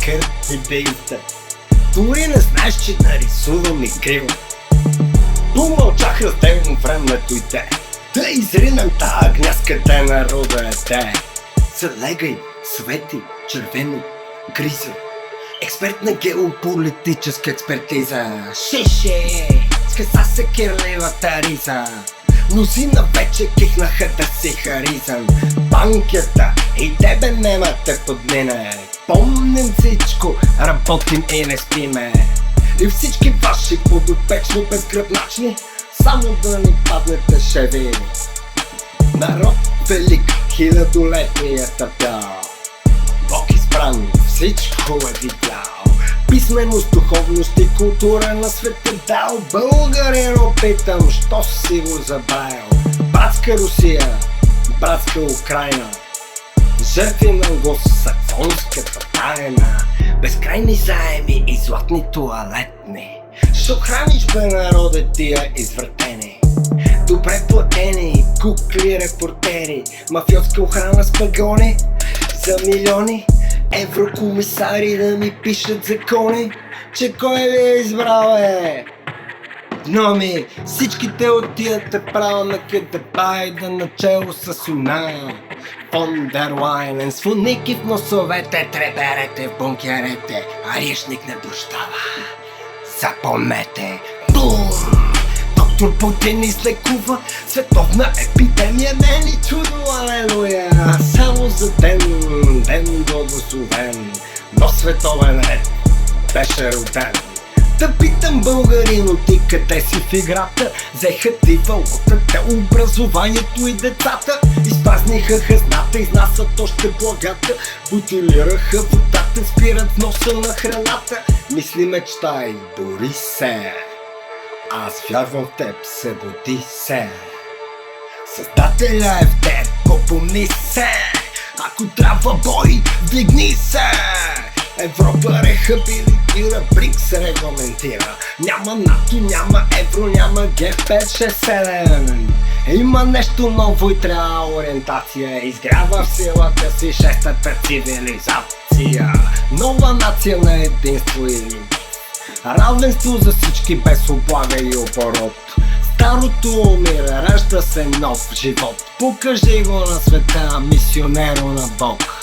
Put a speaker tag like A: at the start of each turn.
A: кърт идеите. Дори не знаеш, че нарисувам игриво. Помълчах разделно времето и те. Да изринем тая гняз, къде народа е те. Залегай, свети, червено, гриза. Експерт на геополитическа експертиза. Шеше, скъса се кирливата риза. Мнозина вече кихнаха да си харизан. Банкета и тебе нема те подмине. Помним всичко, работим и не спиме. И всички ваши подопечни безгръбначни, само да ни паднете шеви. Народ велик, хилядолетния тъпял. Бог избран, всичко е видял. Писменост, духовност и култура на света дал. Българино питам, що си го забравил? Братска Русия, братска Украйна, жертви на англосаксонската тайна. Безкрайни заеми и златни тоалетни. Шо храниш бе народе тия извъртени? Добре платени, кукли репортери. Мафиотска охрана с пагони за милиони. Еврокомисари да ми пишат закони. Че кой ви е избрал Номи, всичките отидете право на къде байда начело с Уна Фон дер Лайнен. С фуники в носовете, треберете в бункерете. Арешник не прощава, запомнете. Бум! Доктор Путин излекува световна епидемия. Не е ни чудо, алелуя. Само за ден благословен, но световен ред беше роден. Да питам българино, ти къде си в играта? Взеха ти валутата, образованието и децата. Изпразниха хазната, изнасят още благата. Бутилираха водата, спират носа на храната. Мисли, мечтай, бори се. Аз вярвам в теб, събуди се. Създателя е в теб, попомни се. Ако трябва бой, вдигни се. Европа рехабилитира, БРИКС регламентира. Няма НАТО, няма евро, няма G567. Има нещо ново и трябва ориентация. Изгрява в силата си шестата цивилизация. Нова нация на единство и равенство за всички без облага и оборот. Старото умира, ражда се нов живот. Покажи го на света, мисионеро на Бог.